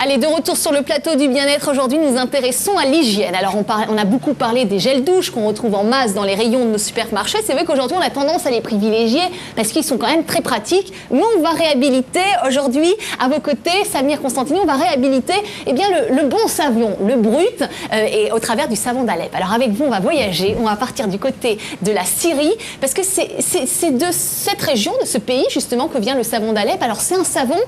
Allez, de retour sur le plateau du bien-être, aujourd'hui nous nous intéressons à l'hygiène. Alors on a beaucoup parlé des gels douche qu'on retrouve en masse dans les rayons de nos supermarchés. C'est vrai qu'aujourd'hui on a tendance à les privilégier parce qu'ils sont quand même très pratiques. Mais on va réhabiliter aujourd'hui, à vos côtés, Samir Constantini, on va réhabiliter le bon savon, le brut, et au travers du savon d'Alep. Alors avec vous on va voyager, on va partir du côté de la Syrie parce que c'est de cette région, de ce pays justement que vient le savon d'Alep. Alors c'est un savon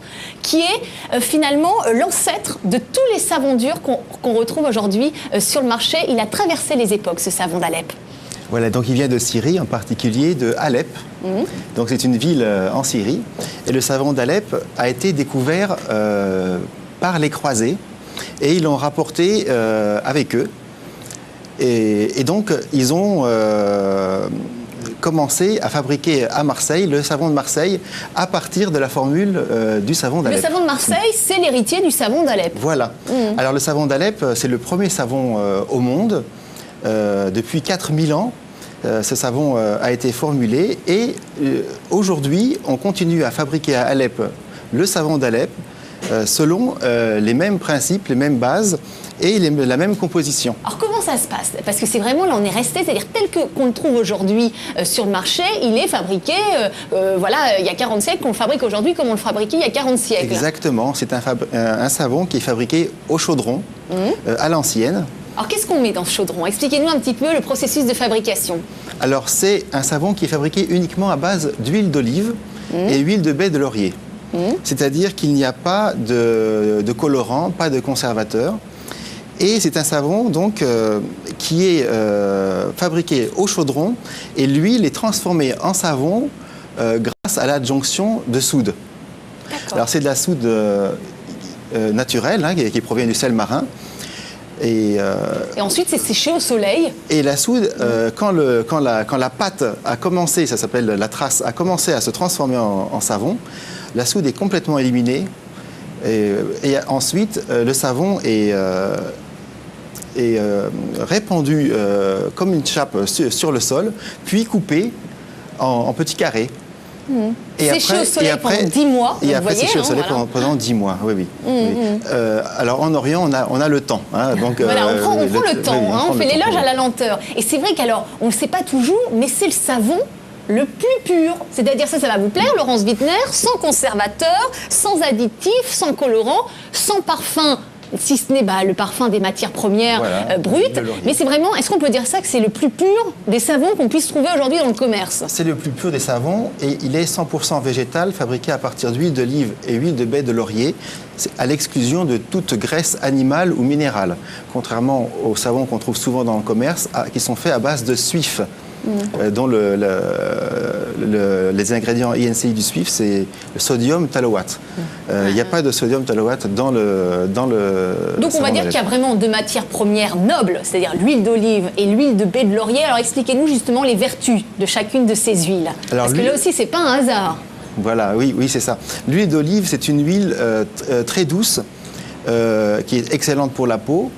qui est finalement l'ancêtre de tous les savons durs qu'on retrouve aujourd'hui sur le marché. Il a traversé les époques, ce savon d'Alep. Voilà, donc il vient de Syrie, en particulier de Alep. Donc c'est une ville en Syrie. Et le savon d'Alep a été découvert par les croisés et ils l'ont rapporté avec eux. Et donc ils ont commencé à fabriquer à Marseille le savon de Marseille à partir de la formule du savon d'Alep. Le savon de Marseille, c'est l'héritier du savon d'Alep. Voilà. Alors le savon d'Alep, c'est le premier savon au monde. Depuis 4000 ans, ce savon a été formulé et aujourd'hui, on continue à fabriquer à Alep le savon d'Alep selon les mêmes principes, les mêmes bases et la même composition. Alors comment ça se passe? Parce que c'est vraiment, là on est resté, c'est-à-dire tel qu'on le trouve aujourd'hui sur le marché, il est fabriqué, il y a 40 siècles, qu'on le fabrique aujourd'hui comme on le fabriquait il y a 40 siècles. Exactement, c'est un savon qui est fabriqué au chaudron, à l'ancienne. Alors qu'est-ce qu'on met dans ce chaudron? Expliquez-nous un petit peu le processus de fabrication. Alors c'est un savon qui est fabriqué uniquement à base d'huile d'olive et huile de baie de laurier. C'est-à-dire qu'il n'y a pas de colorant, pas de conservateur. Et c'est un savon donc, qui est fabriqué au chaudron et l'huile est transformée en savon grâce à l'adjonction de soude. Alors c'est de la soude naturelle qui provient du sel marin. Et ensuite, c'est séché au soleil. Et la soude, quand la pâte a commencé, ça s'appelle la trace, a commencé à se transformer en savon, la soude est complètement éliminée. Et ensuite, le savon est répandu comme une chape sur le sol, puis coupé en petits carrés. Séché au soleil pendant 10 mois. Et après, séché au soleil pendant 10 mois, oui. Alors en Orient, on a le temps. Donc, voilà, on prend le temps, on fait l'éloge à la lenteur. Et c'est vrai qu'alors, on ne sait pas toujours, mais c'est le savon le plus pur. C'est-à-dire, ça va vous plaire, Laurence Wittner, sans conservateur, sans additifs, sans colorant, sans parfum. Si ce n'est le parfum des matières premières brutes. Mais c'est vraiment, est-ce qu'on peut dire ça, que c'est le plus pur des savons qu'on puisse trouver aujourd'hui dans le commerce? C'est le plus pur des savons et il est 100% végétal, fabriqué à partir d'huile d'olive et huile de baie de laurier, à l'exclusion de toute graisse animale ou minérale, contrairement aux savons qu'on trouve souvent dans le commerce, qui sont faits à base de suif. Dont les ingrédients INCI du SWIF, c'est le sodium tallowate. Il n'y a pas de sodium tallowate dans le Donc on va dire qu'il y a vraiment deux matières premières nobles, c'est-à-dire l'huile d'olive et l'huile de baie de laurier. Alors expliquez-nous justement les vertus de chacune de ces huiles. Parce que là aussi, c'est pas un hasard. Voilà, oui, c'est ça. L'huile d'olive, c'est une huile très douce, qui est excellente pour la peau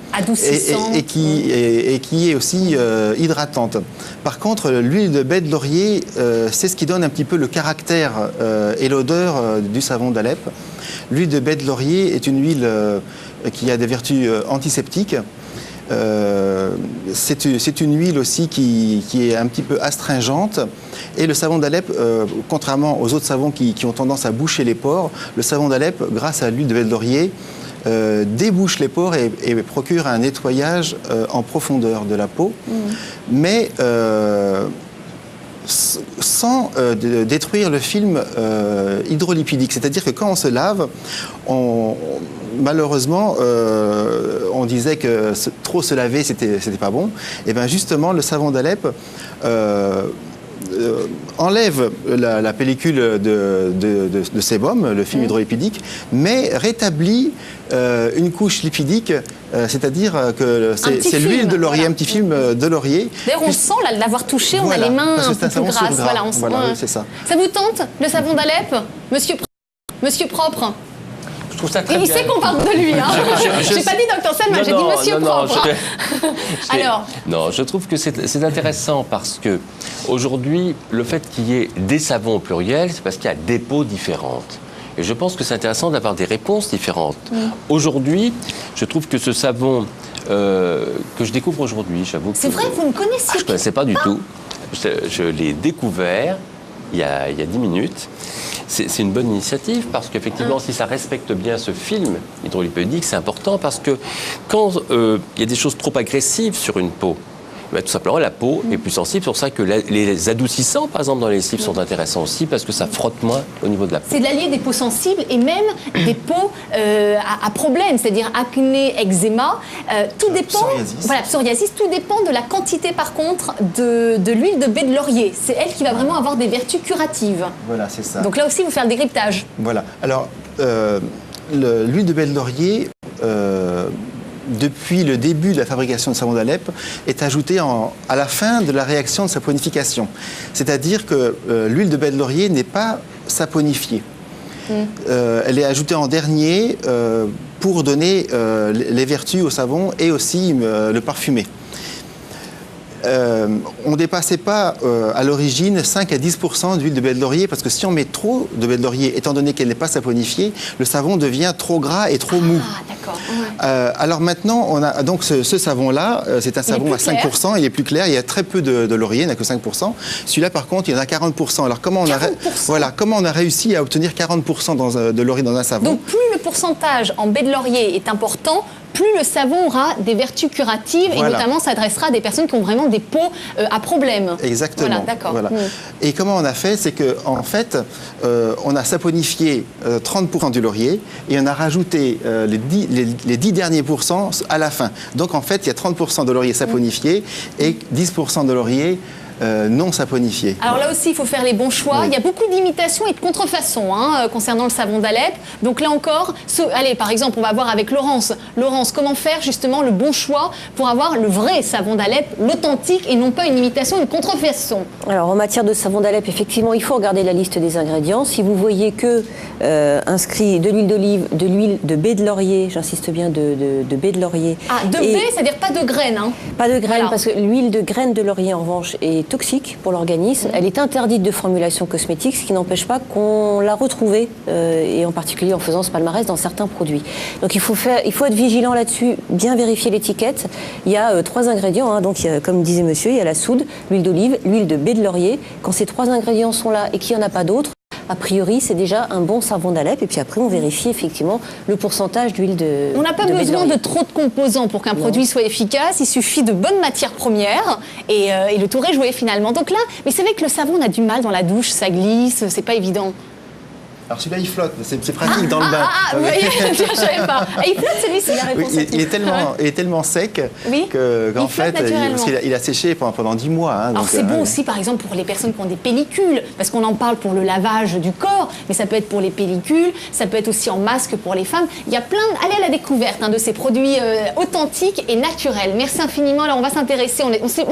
et qui est aussi hydratante. Par contre, l'huile de baie de laurier, c'est ce qui donne un petit peu le caractère et l'odeur du savon d'Alep. L'huile de baie de laurier est une huile qui a des vertus antiseptiques. C'est une huile aussi qui est un petit peu astringente. Et le savon d'Alep, contrairement aux autres savons qui ont tendance à boucher les pores, le savon d'Alep, grâce à l'huile de baie de laurier, débouche les pores et procure un nettoyage en profondeur de la peau, mais sans détruire le film hydrolipidique. C'est-à-dire que quand on se lave, malheureusement, on disait que trop se laver, c'était pas bon. Et bien justement, le savon d'Alep enlève la pellicule de sébum, le film hydrolipidique, mais rétablit une couche lipidique, c'est-à-dire que c'est l'huile de laurier, un petit film de laurier. D'ailleurs, on sent, là, de l'avoir touché, on a les mains un peu plus grasses. Voilà, c'est ça. Ça vous tente, le savon d'Alep, Monsieur Propre? Je trouve ça très bien. Il sait qu'on parle de lui. Je n'ai pas dit Dr Selma, j'ai dit Monsieur Propre. Alors non, je trouve que c'est intéressant parce que aujourd'hui, le fait qu'il y ait des savons au pluriel, c'est parce qu'il y a des peaux différentes. Et je pense que c'est intéressant d'avoir des réponses différentes. Aujourd'hui, je trouve que ce savon que je découvre aujourd'hui, j'avoue que... C'est vrai, vous ne connaissiez je ne connaissais pas du tout. Je l'ai découvert il y a 10 minutes. C'est une bonne initiative parce qu'effectivement, si ça respecte bien ce film hydrolipédique, c'est important parce que quand il y a des choses trop agressives sur une peau, tout simplement, la peau est plus sensible. C'est pour ça que les adoucissants, par exemple, dans les lessives sont intéressants aussi parce que ça frotte moins au niveau de la peau. C'est de l'allié des peaux sensibles et même des peaux à problème, c'est-à-dire acné, eczéma. Tout dépend. Psoriasis. Voilà, psoriasis. Tout dépend de la quantité, par contre, de l'huile de baie de laurier. C'est elle qui va vraiment avoir des vertus curatives. Voilà, c'est ça. Donc là aussi, vous faites le décryptage. Voilà. Alors, l'huile de baie de laurier, depuis le début de la fabrication de savon d'Alep, est ajoutée à la fin de la réaction de saponification. C'est-à-dire que l'huile de baie de laurier n'est pas saponifiée. Elle est ajoutée en dernier pour donner les vertus au savon et aussi le parfumer. On ne dépassait pas à l'origine 5 à 10% d'huile de baie de laurier parce que si on met trop de baie de laurier, étant donné qu'elle n'est pas saponifiée, le savon devient trop gras et trop mou. Ah, d'accord. Alors maintenant, on a donc ce savon-là, c'est un savon à 5%, il est plus clair, il y a très peu de laurier, il n'y en a que 5%. Celui-là, par contre, il y en a 40%. Alors comment on a réussi à obtenir 40% de laurier dans un savon? Donc plus le pourcentage en baie de laurier est important, plus le savon aura des vertus curatives et notamment s'adressera à des personnes qui ont vraiment des peaux à problème. Exactement. Voilà, d'accord. Voilà. Et comment on a fait? C'est qu'en fait, on a saponifié 30% du laurier et on a rajouté les 10 derniers pourcents à la fin. Donc en fait, il y a 30% de laurier saponifié et 10% de laurier non saponifié. Alors là aussi, il faut faire les bons choix. Oui. Il y a beaucoup d'imitations et de contrefaçons concernant le savon d'Alep. Donc là encore, allez, par exemple, on va voir avec Laurence. Laurence, comment faire justement le bon choix pour avoir le vrai savon d'Alep, l'authentique et non pas une imitation, une contrefaçon? Alors en matière de savon d'Alep, effectivement, il faut regarder la liste des ingrédients. Si vous voyez que inscrit de l'huile d'olive, de l'huile de baie de laurier, j'insiste bien de baie de laurier. Ah, de baie, c'est-à-dire pas de graines, hein? Pas de graines, Voilà. parce que l'huile de graines de laurier, en revanche, est toxique pour l'organisme. Elle est interdite de formulation cosmétique, ce qui n'empêche pas qu'on l'a retrouvée, et en particulier en faisant ce palmarès dans certains produits. Donc il faut être vigilant là-dessus, bien vérifier l'étiquette. Il y a 3 ingrédients, donc il y a, comme disait monsieur, il y a la soude, l'huile d'olive, l'huile de baie de laurier. Quand ces 3 ingrédients sont là et qu'il n'y en a pas d'autres, a priori, c'est déjà un bon savon d'Alep. Et puis après, on vérifie effectivement le pourcentage d'huile de On n'a pas baie de besoin laurier. de trop de composants pour qu'un produit soit efficace. Il suffit de bonnes matières premières et le tour est joué finalement. Donc là, mais c'est vrai que le savon, on a du mal dans la douche, ça glisse, c'est pas évident. Alors celui-là, il flotte, c'est pratique dans le bain. Vous voyez, je savais pas. Et il flotte celui-ci. Oui, il est tellement sec Oui, qu'en il flotte fait, naturellement. parce qu'il a séché pendant 10 mois. Alors donc, c'est bon aussi, par exemple, pour les personnes qui ont des pellicules, parce qu'on en parle pour le lavage du corps, mais ça peut être pour les pellicules, ça peut être aussi en masque pour les femmes. Il y a plein. Allez à la découverte de ces produits authentiques et naturels. Merci infiniment. Alors on va s'intéresser. On sait